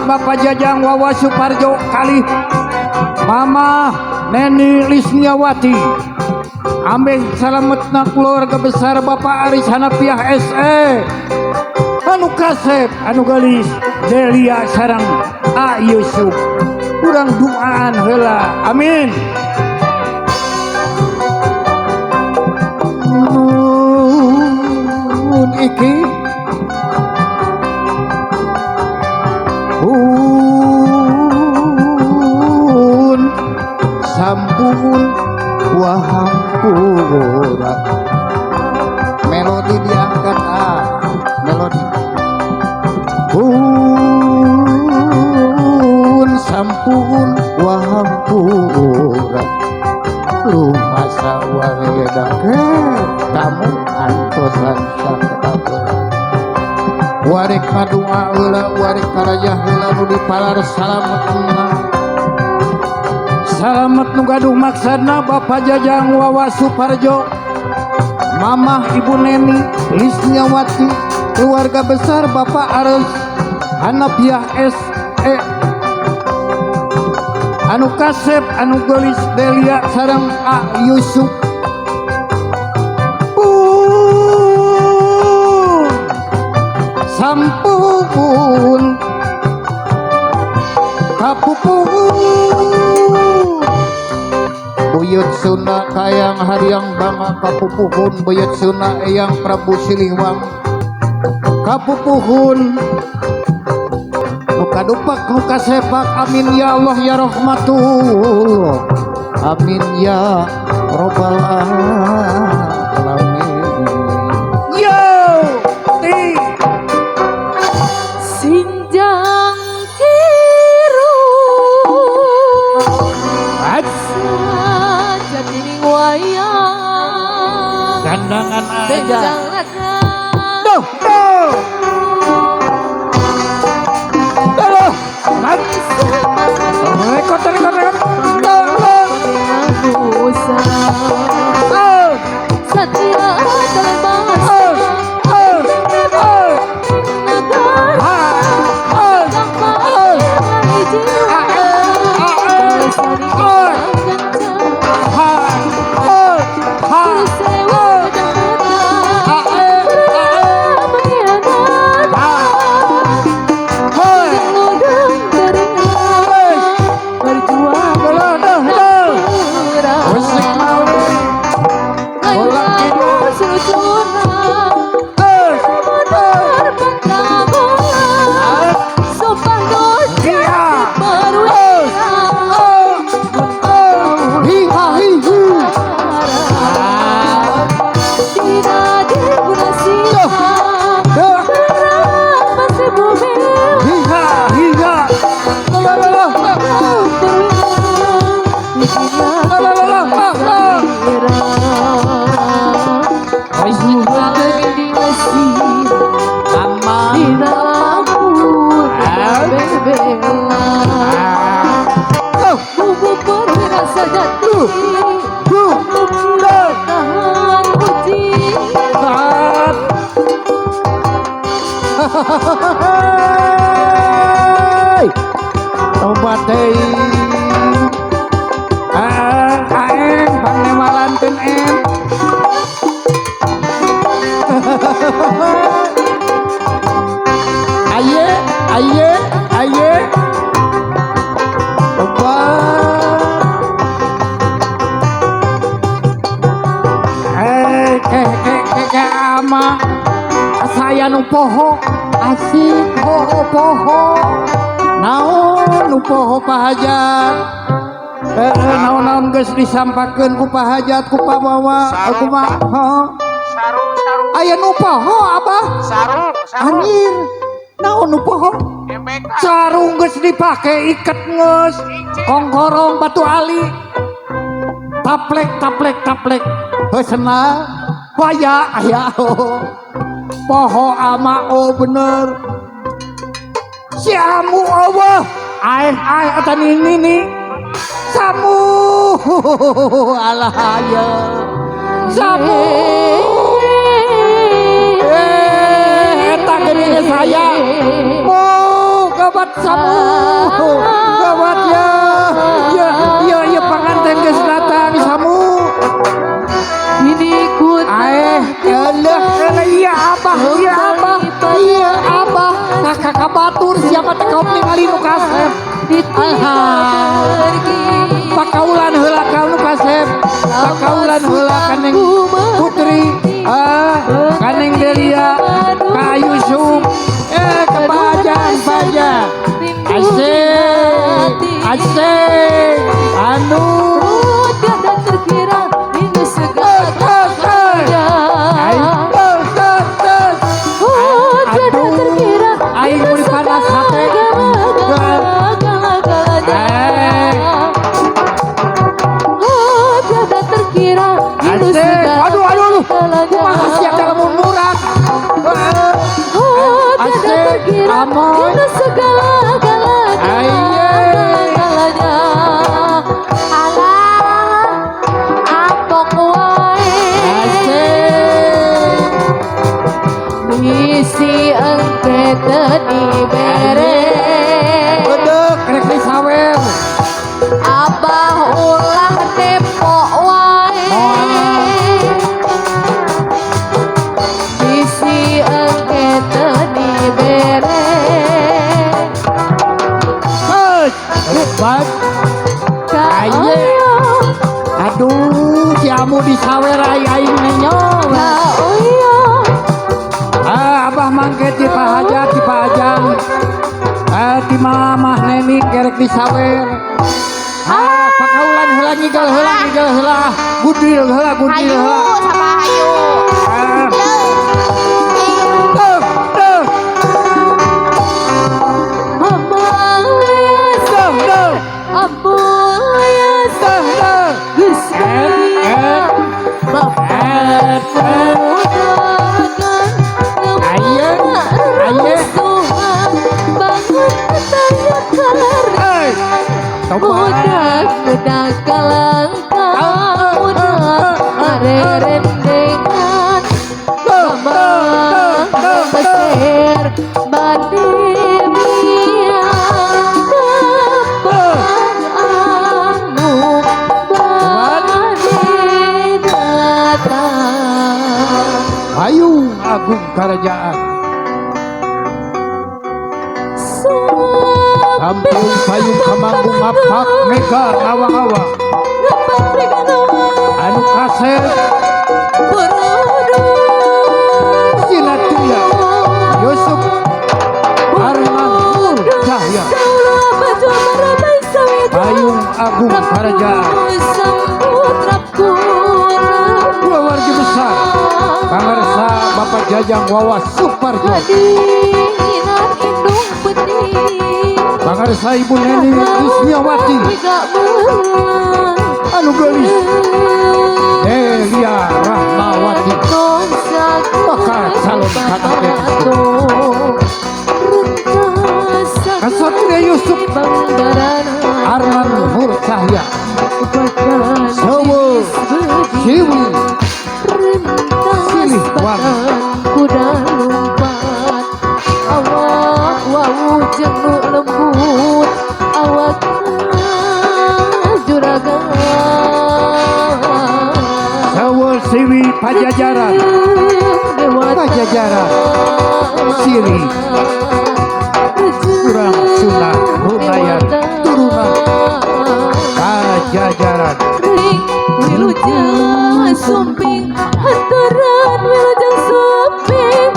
Bapak Jajang Wawa Suparjo kali Mama Neni Lisniawati. Ambil salametna keluarga besar Bapak Aris Hanafiah SE. Anu Kasep, anu Galis, Delia sareng A Yusuf. Kurang doaan heula. Amin. Iki sampun wahampura melodi diangkat melodi sampun wahampura rumah sawaleda kamu antosan sakabura warik kadua heula warik karajah heula nu dipalar salametna salamet nu gaduh maksana Bapak Jajang Wawa Suparjo, Mamah Ibu Neni Lisniawati, keluarga besar Bapak Aris Hanafiah SE, anu Kasep, anu Gelis, Delia sareng A Yusuf. Sampun kapupuhun buyut Sunda kayang hariang bangga kapupuhun buyut Sunda eyang Prabu Siliwang kapupuhun luka dupak luka sepak. Amin ya Allah ya rahmatullah. Amin ya robbal alamin. Sinjang kiru jatining wayang gandangan aja duh rekod Satya tobat deui aeng pangemalankeun em aye tobat ke ama saya nu poho asik poho naon nu poho pahajat naon-naon geus disampakeun ku pahajat ku pabawa kumaha sarung aya nu poho abah sarung anjir naon nu poho sarung geus dipake iket geus kongkorong batu ali taplek heusna waya aya poho ama bener si amu Allah eta nini samu alah ya samu eta geuning saya moga gawat samu. Gawat ya. Ya panganten geus datang samu. Ini ku iya abah. Iya abah. Kakak batur siapa teh kaum ningali nu kasep. Pakaulan heula ka nu kasep. Pakaulan heula kaneng Putri. Kaneng Delia. Ka Yusuf. Kebahagiaan saja. Asik. Anu tiada terkira hingga segala tiada terkira aing mun panas hate. Tiada terkira hingga Asik. segala Aduh. Kumaha siap dalam murah. tiada terkira Amoy. hingga segala Aye. Misi engke teu bere Bedek rek disawer. Abah ulah depo wae Misi engke teu bere Hebat. Ka Aye. Aduh, si amu disawer aing nenyong. Ka oyo Abah mangke ti Pak Hajang. Ti Mamah Neni kerek disawer. Pakaulan heula ngigel heula. Gudil heula. sama hayu Deuh. Budak kalangka budak marerendengan Mamang Mesir Badimia Anu Badi datang Payung Agung Kerajaan. Ampun payung kamanggung ngapak mega awa-awa. Anu kasep Sinatria Yusuf Arman Cahya. Payung Agung Kerajaan. Keluarga besar Pangarsa Bapak Jajang Wawas Suparjo. Pangarsa Ibu Neni Lisniawati. Anu gelis Delia Rahmawati. Bakal calon KTP. Kesatria Yusuf Arman Nur Cahya. Sewu Siwi Silih Wangi. Kuda lompat awak wau jenguk lembut awak juragan Sewu Siwi Pajajaran. Pajajaran Siri Kurang Sunan Runayan Turunan Pajajaran. Wilujeng sumping hantaran wilujeng sumping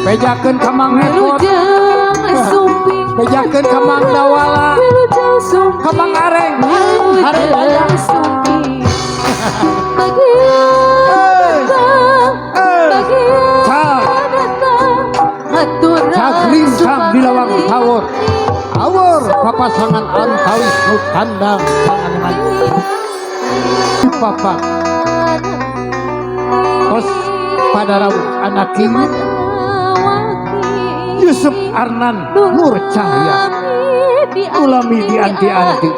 Bejakeun ka Mang Hekot, bejakeun ka Mang Dawala, ka Mang Areng, Areng aya. Cagrincang di lawang tawur, awur papasangan antawis nu kandang pangangan. Papa kos pada rawuh anak ini Yusuf Arnan Nur Cahya. Ulami dianti-anti.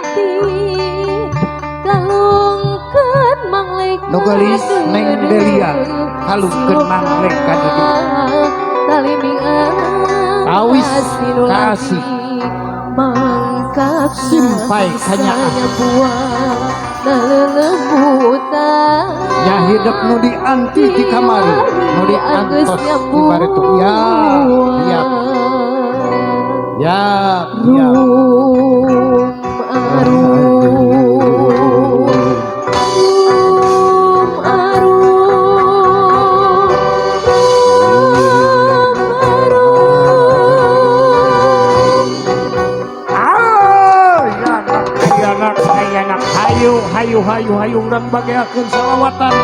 Kalungkeun manglek Nugelis Neng Delia kalungkeun manglek ka dieu. Taliningan Tawis kasih mangkak Simpai kanyaah. buah lelemutan Ya hidup nu dianti di kamar nu diantos di baritu ya ya ya ya hayu urang bageakeun salawatan